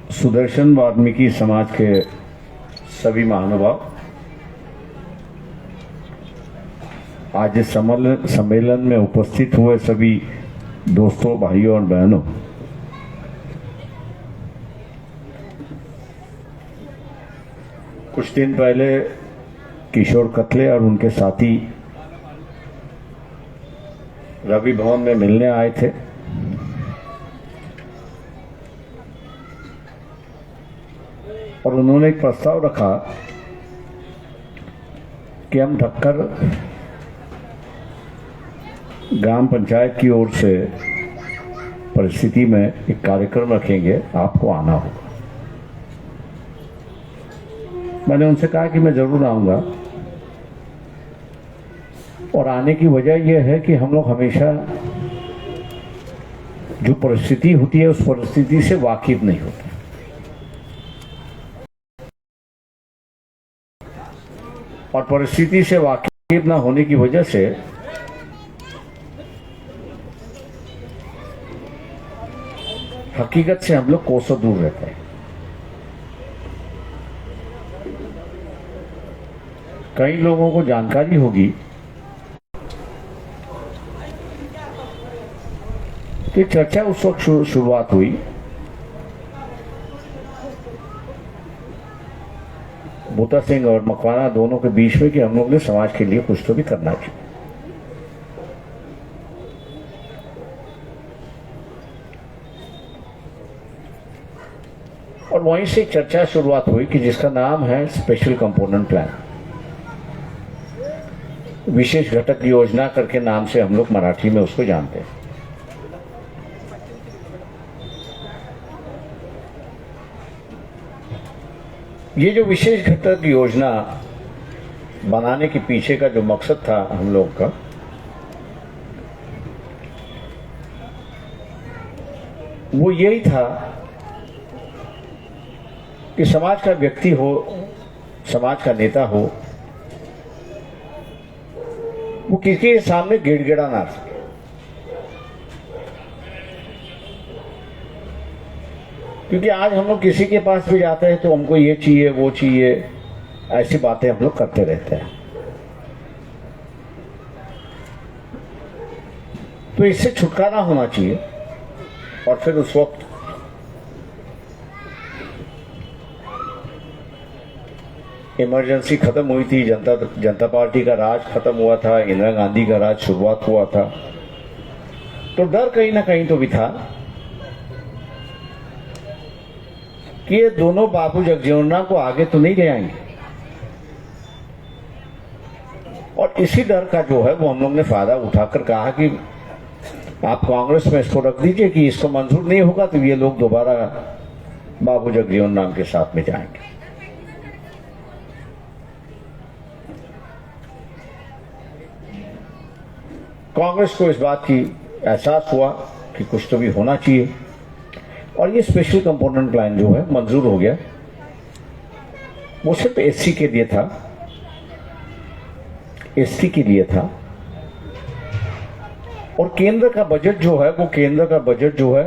सुदर्शन वाल्मीकि समाज के सभी महानुभाव, आज इस सम्मेलन में उपस्थित हुए सभी दोस्तों, भाइयों और बहनों, कुछ दिन पहले किशोर कत्ले और उनके साथी रवि भवन में मिलने आए थे। और उन्होंने एक प्रस्ताव रखा कि हम ढक्कर ग्राम पंचायत की ओर से परिस्थिति में एक कार्यक्रम रखेंगे, आपको आना होगा। मैंने उनसे कहा कि मैं जरूर आऊंगा, और आने की वजह यह है कि हम लोग हमेशा जो परिस्थिति होती है उस परिस्थिति से वाकिफ नहीं होते, और परिस्थिति से वाकिफ ना होने की वजह से हकीकत से हम लोग कोसों दूर रहते हैं। कई लोगों को जानकारी होगी कि चर्चा उस वक्त शुरुआत हुई बूटा सिंह और मकवाना दोनों के बीच में कि हम लोग ने समाज के लिए कुछ तो भी करना चाहिए। और वहीं से चर्चा शुरुआत हुई कि जिसका नाम है स्पेशल कंपोनेंट प्लान, विशेष घटक योजना करके नाम से हम लोग मराठी में उसको जानते हैं। ये जो विशेष घटक योजना बनाने के पीछे का जो मकसद था हम लोग का, वो यही था कि समाज का व्यक्ति हो, समाज का नेता हो, वो किसी के सामने गिड़गिड़ा ना सके। क्योंकि आज हम लोग किसी के पास भी जाते हैं तो हमको ये चाहिए वो चाहिए, ऐसी बातें हम लोग करते रहते हैं। तो इससे छुटकारा होना चाहिए। और फिर उस वक्त इमरजेंसी खत्म हुई थी, जनता पार्टी का राज खत्म हुआ था, इंदिरा गांधी का राज शुरुआत हुआ था। तो डर कहीं ना कहीं तो भी था कि ये दोनों बाबू जगजीवनराम को आगे तो नहीं ले आएंगे। और इसी डर का जो है वो हम लोग ने फायदा उठाकर कहा कि आप कांग्रेस में इसको रख दीजिए कि इसको मंजूर नहीं होगा तो ये लोग दोबारा बाबू जगजीवनराम के साथ में जाएंगे। कांग्रेस को इस बात की एहसास हुआ कि कुछ तो भी होना चाहिए, और ये स्पेशल कंपोनेंट प्लान जो है मंजूर हो गया। वो सिर्फ एससी के लिए था, एसटी के लिए था। और केंद्र का बजट जो है, वो केंद्र का बजट जो है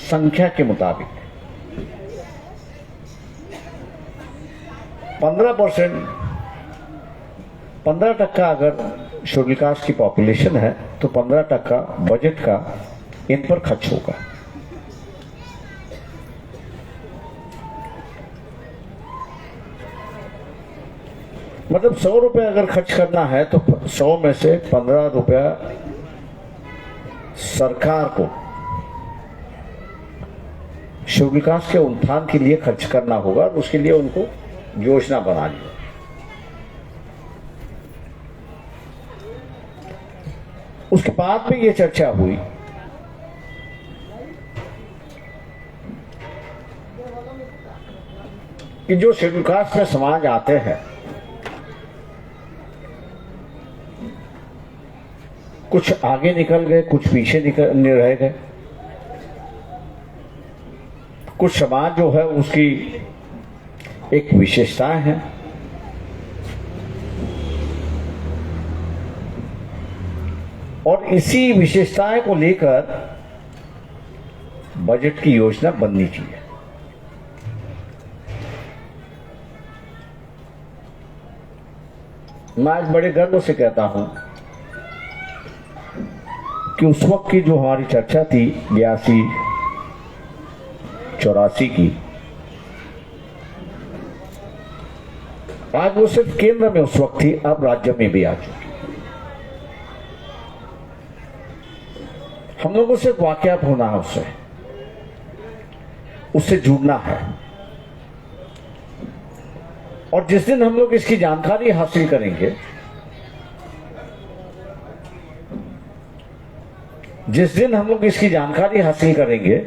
संख्या के मुताबिक 15% अगर शेड्यूल कास्ट की पॉपुलेशन है तो 15% बजट का इन पर खर्च होगा। मतलब 100 रुपये अगर खर्च करना है तो 100 में से 15 रुपया सरकार को शेड्यूल कास्ट के उत्थान के लिए खर्च करना होगा, और उसके लिए उनको योजना बनानी होगी। उसके बाद में ये चर्चा हुई कि जो शेड्यूल कास्ट में समाज आते हैं, कुछ आगे निकल गए, कुछ पीछे निकल रह गए। कुछ समाज जो है उसकी एक विशेषताएं हैं, और इसी विशेषताएं को लेकर बजट की योजना बननी चाहिए। मैं आज बड़े गर्व से कहता हूं कि उस वक्त की जो हमारी चर्चा थी 82-84 की, आज वो सिर्फ केंद्र में उस वक्त थी, अब राज्य में भी आ चुकी। हम लोगों से वाकियात होना है, उससे जुड़ना है। और जिस दिन हम लोग इसकी जानकारी हासिल करेंगे, जिस दिन हम लोग इसकी जानकारी हासिल करेंगे,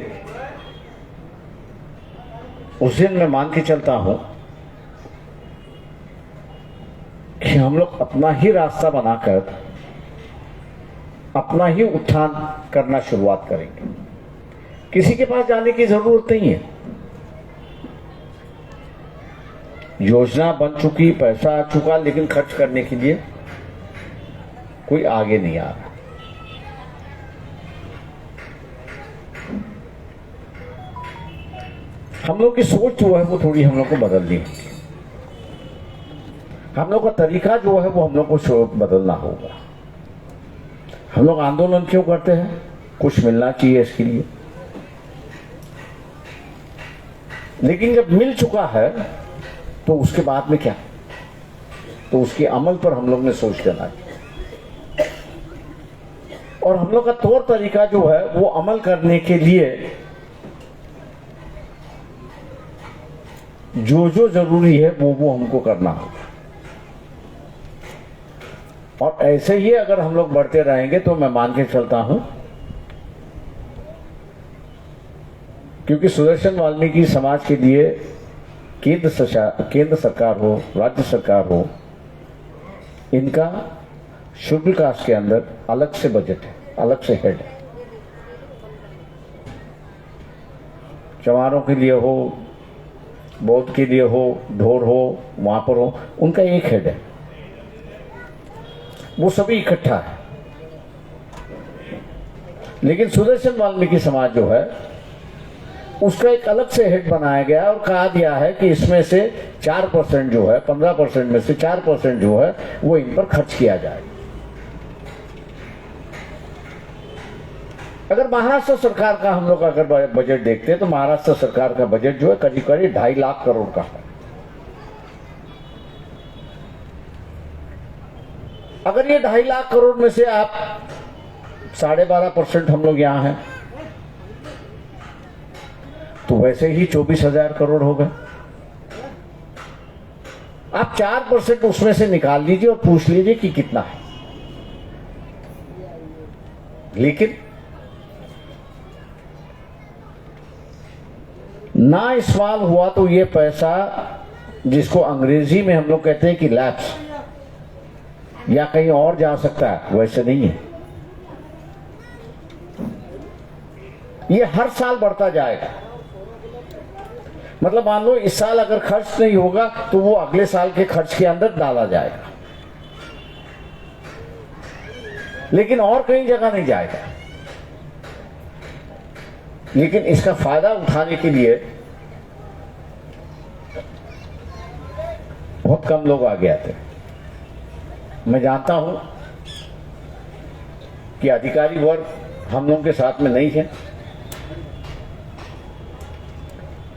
उस दिन मैं मान के चलता हूं कि हम लोग अपना ही रास्ता बनाकर अपना ही उत्थान करना शुरुआत करेंगे। किसी के पास जाने की जरूरत नहीं है। योजना बन चुकी, पैसा आ चुका, लेकिन खर्च करने के लिए कोई आगे नहीं आ रहा। हम लोग की सोच जो है वो थोड़ी हम लोग को बदलनी होगी। हम लोग का तरीका जो है वो हम लोग को बदलना होगा। हम लोग आंदोलन क्यों करते हैं? कुछ मिलना चाहिए इसके लिए। लेकिन जब मिल चुका है तो उसके बाद में क्या? तो उसके अमल पर हम लोग ने सोच लेना चाहिए। और हम लोग का तौर तरीका जो है वो अमल करने के लिए जो जो जरूरी है वो हमको करना होगा। और ऐसे ही अगर हम लोग बढ़ते रहेंगे तो मैं मान के चलता हूं, क्योंकि सुदर्शन वाल्मीकि समाज के लिए केंद्र सरकार हो, राज्य सरकार हो, इनका शेड्यूल कास्ट के अंदर अलग से बजट है, अलग से हेड है। चमारों के लिए हो, बौद्ध के लिए हो, ढोर हो, वहां पर हो, उनका एक हेड है, वो सभी इकट्ठा है। लेकिन सुदर्शन वाल्मीकि समाज जो है उसका एक अलग से हेड बनाया गया और कहा दिया है कि इसमें से 4% जो है, 15% में से 4% जो है वो इन पर खर्च किया जाए। अगर महाराष्ट्र सरकार का हम लोग अगर बजट देखते हैं तो महाराष्ट्र सरकार का बजट जो है करीब करीब 2.5 लाख करोड़ का है। अगर ये 2.5 लाख करोड़ में से आप 12.5% हम लोग यहां हैं तो वैसे ही 24,000 करोड़ हो गए। आप 4% उसमें से निकाल लीजिए और पूछ लीजिए कि कितना है। लेकिन ना इस्तेमाल हुआ तो ये पैसा, जिसको अंग्रेजी में हम लोग कहते हैं कि लैप्स, या कहीं और जा सकता है, वैसे नहीं है। ये हर साल बढ़ता जाएगा। मतलब मान लो इस साल अगर खर्च नहीं होगा तो वो अगले साल के खर्च के अंदर डाला जाएगा, लेकिन और कहीं जगह नहीं जाएगा। लेकिन इसका फायदा उठाने के लिए बहुत कम लोग आगे आते हैं। मैं जानता हूं कि अधिकारी वर्ग हम लोगों के साथ में नहीं है।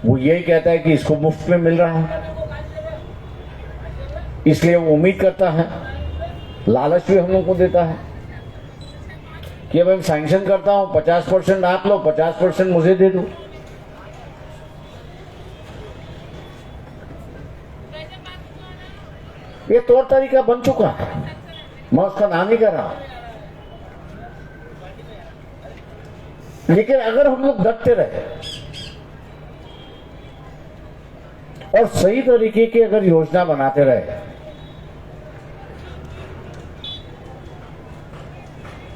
वो यही कहता है कि इसको मुफ्त में मिल रहा है, इसलिए वो उम्मीद करता है, लालच भी हम लोग को देता है कि अब मैं सैंक्शन करता हूं, 50% आप लो, 50% मुझे दे दो। ये तौर तरीका बन चुका है, मैं उसका नाम ही कर रहा। लेकिन अगर हम लोग डटते रहे और सही तरीके की अगर योजना बनाते रहे,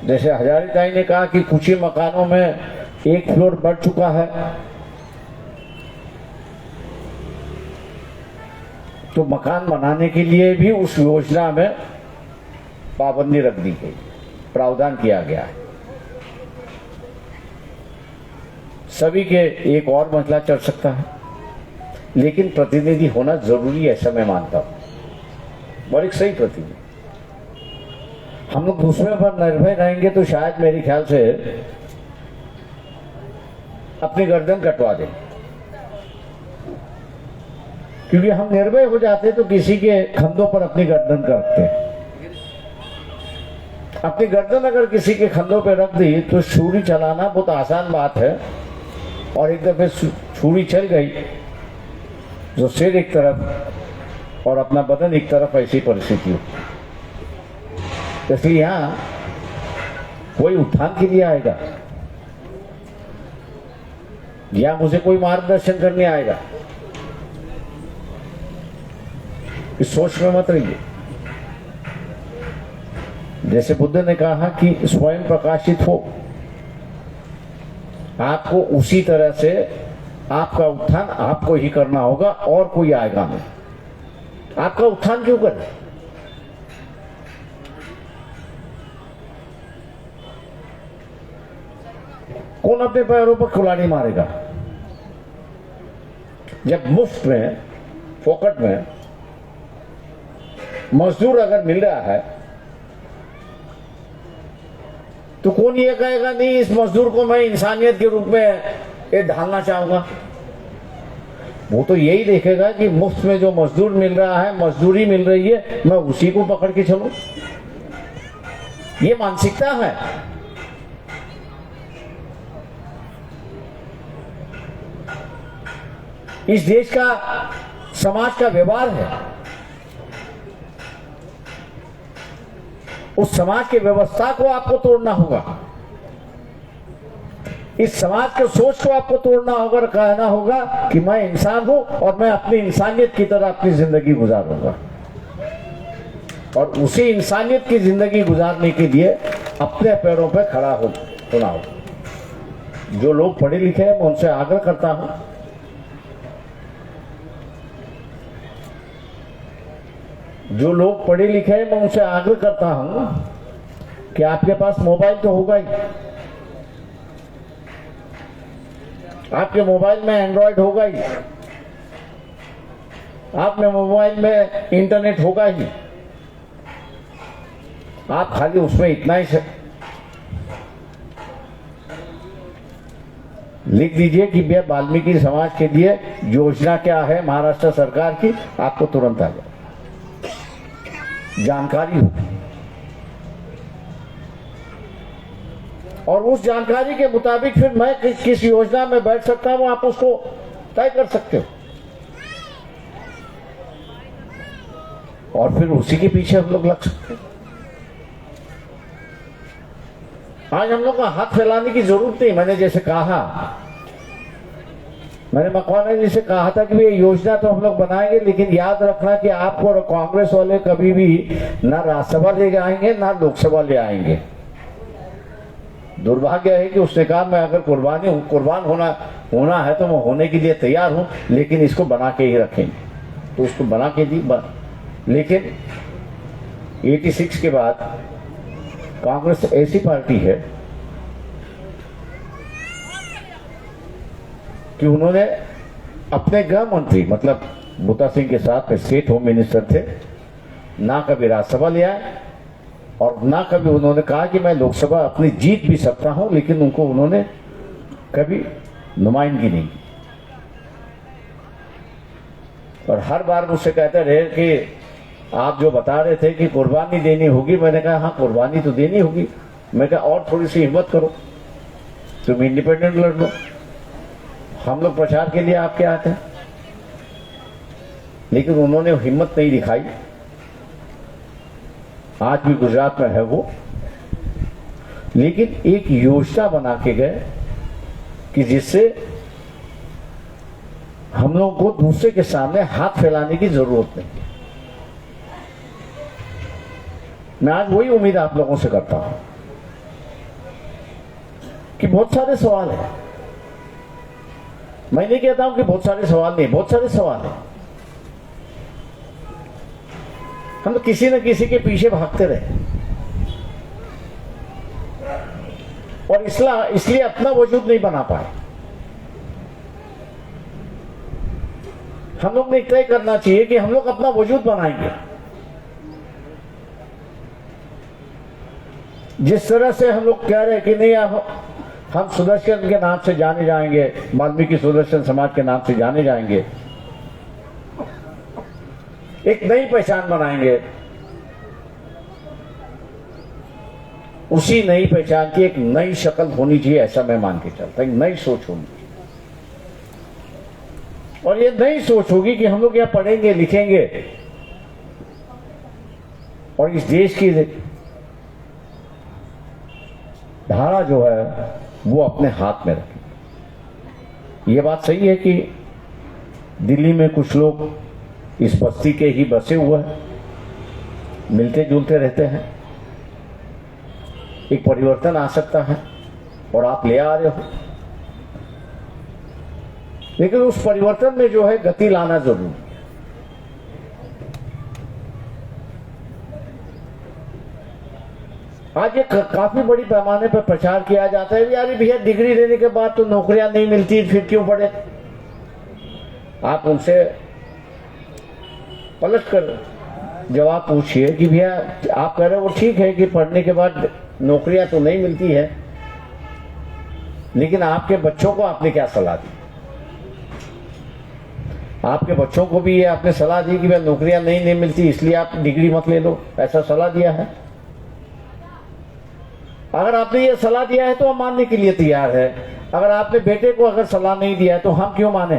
जैसे हजारीताई ने कहा कि कुछ ही मकानों में 1 फ्लोर बढ़ चुका है, तो मकान बनाने के लिए भी उस योजना में पाबंदी रख दी गई, प्रावधान किया गया है। सभी के एक और महिला चल सकता है, लेकिन प्रतिनिधि होना जरूरी है, ऐसा मैं मानता हूं, और एक सही प्रतिनिधि। हम लोग दूसरे पर निर्भर रहेंगे तो शायद मेरे ख्याल से अपनी गर्दन कटवा दें, क्योंकि हम निर्भय हो जाते तो किसी के कंधों पर अपनी गर्दन रखते। अपनी गर्दन अगर किसी के कंधों पर रख दी तो छुरी चलाना बहुत आसान बात है, और एक दफे छुरी चल गई जो सिर एक तरफ और अपना बदन एक तरफ, ऐसी परिस्थिति हो। इसलिए यहां कोई उत्थान के लिए आएगा या मुझे कोई मार्गदर्शन करने आएगा, इस सोच में मत रहिए। जैसे बुद्ध ने कहा कि स्वयं प्रकाशित हो, आपको उसी तरह से आपका उत्थान आपको ही करना होगा और कोई आएगा नहीं। आपका उत्थान क्यों करें? कौन अपने पैरों पर कुल्हाड़ी मारेगा? जब मुफ्त में, फोकट में मजदूर अगर मिल रहा है तो कौन ये कहेगा नहीं इस मजदूर को मैं इंसानियत के रूप में ढालना चाहूंगा? वो तो यही देखेगा कि मुफ्त में जो मजदूर मिल रहा है, मजदूरी मिल रही है, मैं उसी को पकड़ के चलूं। ये मानसिकता है। इस देश का, समाज का व्यवहार है। उस समाज की व्यवस्था को आपको तोड़ना होगा, इस समाज के सोच को आपको तोड़ना होगा, कहना होगा कि मैं इंसान हूं और मैं अपनी इंसानियत की तरह अपनी जिंदगी गुजारूंगा। और उसी इंसानियत की जिंदगी गुजारने के लिए अपने पैरों पर खड़ा होना हो। जो लोग पढ़े लिखे हैं मैं उनसे आग्रह करता हूं, जो लोग पढ़े लिखे हैं मैं उनसे आग्रह करता हूं कि आपके पास मोबाइल तो होगा ही, आपके मोबाइल में एंड्रॉयड होगा ही, आपके मोबाइल में इंटरनेट होगा ही। आप खाली उसमें इतना ही लिख दीजिए कि भैया वाल्मीकि समाज के लिए योजना क्या है महाराष्ट्र सरकार की, आपको तुरंत आ जाए, जानकारी हो। और उस जानकारी के मुताबिक फिर मैं किस योजना में बैठ सकता हूं, आप उसको तय कर सकते हो। और फिर उसी के पीछे हम लोग लग सकते हैं। आज हम लोग का हाथ फैलाने की जरूरत नहीं। मैंने जैसे कहा, मैंने मकवाना जी से कहा था कि ये योजना तो हम लोग बनाएंगे, लेकिन याद रखना कि आपको और कांग्रेस वाले कभी भी ना राज्यसभा ले आएंगे ना लोकसभा ले आएंगे। दुर्भाग्य है कि उसने कहा मैं अगर कुर्बान होना है तो मैं होने के लिए तैयार हूं, लेकिन इसको बना के ही रखेंगे। तो उसको बना के दी, लेकिन 86 के बाद कांग्रेस ऐसी पार्टी है कि उन्होंने अपने गृह मंत्री मतलब बूटा सिंह के साथ स्टेट होम मिनिस्टर थे, ना कभी राज्यसभा ले आए और ना कभी उन्होंने कहा कि मैं लोकसभा अपनी जीत भी सकता हूं, लेकिन उनको उन्होंने कभी नुमाइंदगी नहीं की। और हर बार मुझसे कहते रहे कि आप जो बता रहे थे कि कुर्बानी देनी होगी, मैंने कहा हाँ कुर्बानी तो देनी होगी। मैं कहा और थोड़ी सी हिम्मत करो, तुम इंडिपेंडेंट लड़ लो, हम लोग प्रचार के लिए आपके आते हैं। लेकिन उन्होंने हिम्मत नहीं दिखाई। आज भी गुजरात में है वो, लेकिन एक योजना बना के गए कि जिससे हम लोगों को दूसरे के सामने हाथ फैलाने की जरूरत नहीं। मैं आज वही उम्मीद आप लोगों से करता हूं कि बहुत सारे सवाल हैं। मैं नहीं कहता हूं कि बहुत सारे सवाल नहीं, बहुत सारे सवाल हैं। हम तो किसी न किसी के पीछे भागते रहे और इसलिए अपना वजूद नहीं बना पाए। हम लोग ने तय करना चाहिए कि हम लोग अपना वजूद बनाएंगे। जिस तरह से हम लोग कह रहे हैं कि नहीं हम सुदर्शन के नाम से जाने जाएंगे, वाल्मीकि सुदर्शन समाज के नाम से जाने जाएंगे, एक नई पहचान बनाएंगे, उसी नई पहचान की एक नई शक्ल होनी चाहिए, ऐसा मैं मान के चलता हूं। नई सोच होनी चाहिए, और ये नई सोच होगी कि हम लोग यहां पढ़ेंगे लिखेंगे और इस देश की धारा जो है वो अपने हाथ में रखें। ये बात सही है कि दिल्ली में कुछ लोग इस बस्ती के ही बसे हुए हैं, मिलते जुलते रहते हैं, एक परिवर्तन आ सकता है और आप ले आ रहे हो, लेकिन उस परिवर्तन में जो है गति लाना जरूरी है। आज ये काफी बड़ी पैमाने पर प्रचार किया जाता है, यार भैया डिग्री लेने के बाद तो नौकरियां नहीं मिलती, फिर क्यों पढ़े। आप उनसे पलट कर जवाब पूछिए कि भैया आप कह रहे हो वो ठीक है कि पढ़ने के बाद नौकरियां तो नहीं मिलती है, लेकिन आपके बच्चों को आपने क्या सलाह दी? आपके बच्चों को भी ये आपने सलाह दी कि भैया नौकरियां नहीं मिलती इसलिए आप डिग्री मत ले लो, ऐसा सलाह दिया है? अगर आपने ये सलाह दिया है तो हम मानने के लिए तैयार है। अगर आपने बेटे को अगर सलाह नहीं दिया है तो हम क्यों माने?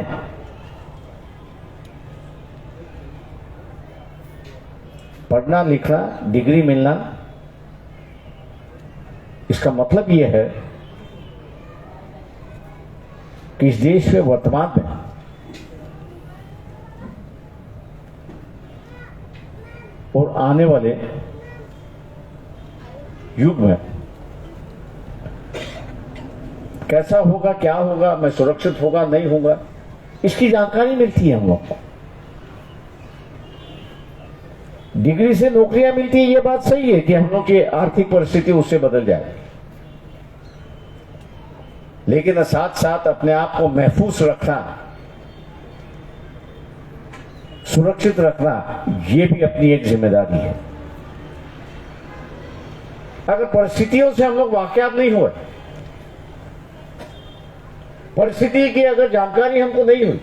पढ़ना लिखना डिग्री मिलना, इसका मतलब यह है कि इस देश में वर्तमान में और आने वाले युग में कैसा होगा, क्या होगा, मैं सुरक्षित होगा नहीं होगा, इसकी जानकारी मिलती है हम लोग को। डिग्री से नौकरियां मिलती है, ये बात सही है कि हम लोग की आर्थिक परिस्थिति उससे बदल जाए, लेकिन साथ साथ अपने आप को महफूज रखना, सुरक्षित रखना, ये भी अपनी एक जिम्मेदारी है। अगर परिस्थितियों से हम लोग वाकिफ नहीं हुए, परिस्थिति की अगर जानकारी हमको नहीं हुई,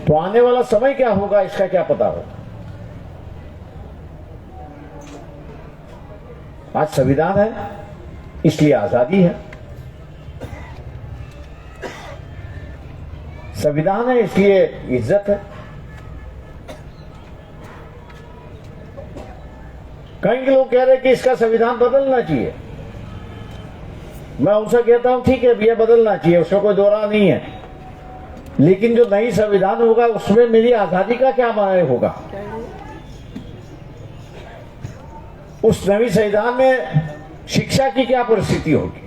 तो आने वाला समय क्या होगा इसका क्या पता होगा। आज संविधान है इसलिए आजादी है, संविधान है इसलिए इज्जत है। कई लोग कह रहे हैं कि इसका संविधान बदलना चाहिए, मैं उनसे कहता हूं ठीक है भैया बदलना चाहिए, उसमें कोई दो राह नहीं है, लेकिन जो नई संविधान होगा उसमें मेरी आजादी का क्या मायने होगा? उस नई संविधान में शिक्षा की क्या परिस्थिति होगी?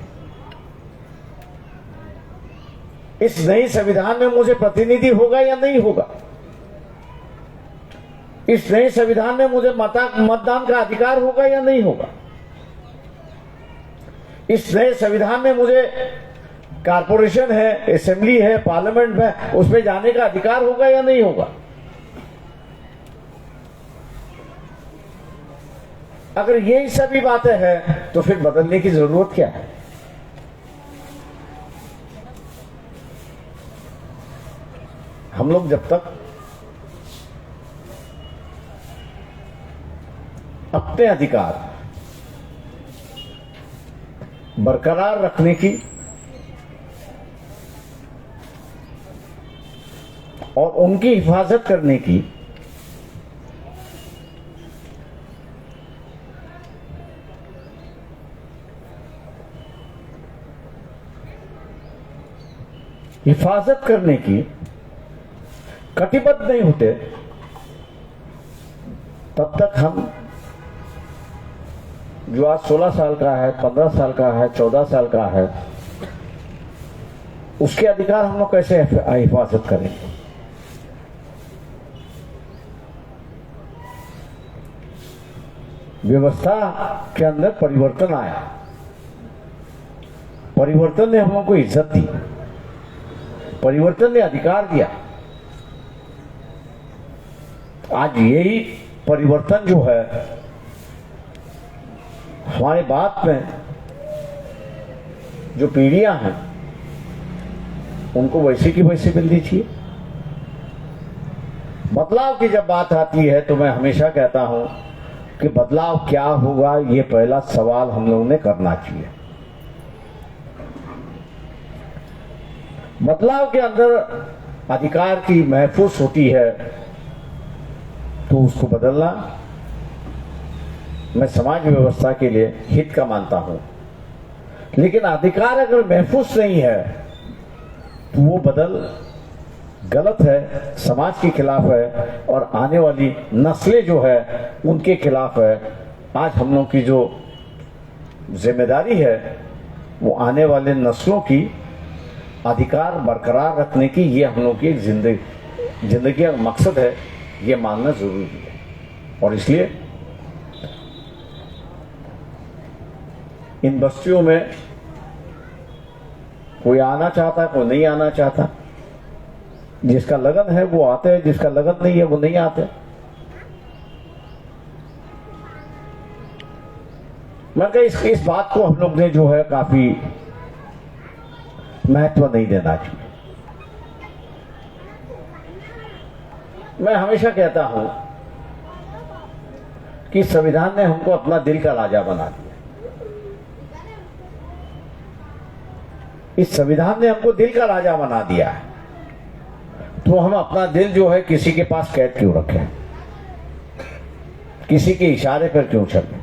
इस नई संविधान में मुझे प्रतिनिधि होगा या नहीं होगा? इस नए संविधान में मुझे मतदान का अधिकार होगा या नहीं होगा? इस नए संविधान में मुझे कारपोरेशन है, असेंबली है, पार्लियामेंट में उसमें जाने का अधिकार होगा या नहीं होगा? अगर यही सभी बातें हैं तो फिर बदलने की जरूरत क्या है? हम लोग जब तक अपने अधिकार बरकरार रखने की और उनकी हिफाजत करने की कटिबद्ध नहीं होते, तब तक हम जो आज 16 साल का है, 15 साल का है, 14 साल का है, उसके अधिकार हम लोग कैसे हिफाजत करेंगे? व्यवस्था के अंदर परिवर्तन आया, परिवर्तन ने हम लोग को इज्जत दी, परिवर्तन ने अधिकार दिया। आज यही परिवर्तन जो है हमारे बाद में जो पीढ़ियां हैं उनको वैसे की वैसे मिलनी चाहिए। बदलाव की जब बात आती है तो मैं हमेशा कहता हूं कि बदलाव क्या होगा, ये पहला सवाल हम लोगों ने करना चाहिए। बदलाव के अंदर अधिकार की महफूज होती है तो उसको बदलना मैं समाज व्यवस्था के लिए हित का मानता हूं, लेकिन अधिकार अगर महफूज नहीं है तो वो बदल गलत है, समाज के खिलाफ है और आने वाली नस्लें जो है उनके खिलाफ है। आज हम लोग की जो जिम्मेदारी है वो आने वाले नस्लों की अधिकार बरकरार रखने की, ये हम लोग की एक जिंदगी का मकसद है, ये मानना जरूरी है। और इसलिए इन बस्तियों में कोई आना चाहता, कोई नहीं आना चाहता। जिसका लगन है वो आते हैं, जिसका लगन नहीं है वो नहीं आते। मैं कहा इस बात को हम लोग ने जो है काफी महत्व नहीं देना चाहिए। मैं हमेशा कहता हूं कि संविधान ने हमको अपना दिल का राजा बना दिया। इस संविधान ने हमको दिल का राजा बना दिया है, तो हम अपना दिल जो है किसी के पास कैद क्यों रखें, किसी के इशारे पर क्यों चलें,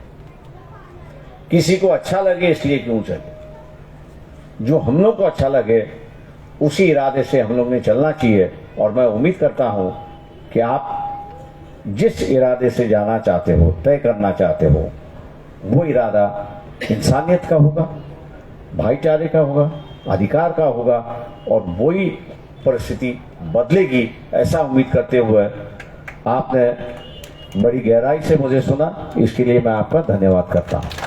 किसी को अच्छा लगे इसलिए क्यों चले। जो हम लोग को अच्छा लगे उसी इरादे से हम लोग ने चलना चाहिए। और मैं उम्मीद करता हूं कि आप जिस इरादे से जाना चाहते हो, तय करना चाहते हो, वो इरादा इंसानियत का होगा, भाईचारे का होगा, अधिकार का होगा और वही परिस्थिति बदलेगी, ऐसा उम्मीद करते हुए आपने बड़ी गहराई से मुझे सुना, इसके लिए मैं आपका धन्यवाद करता हूं।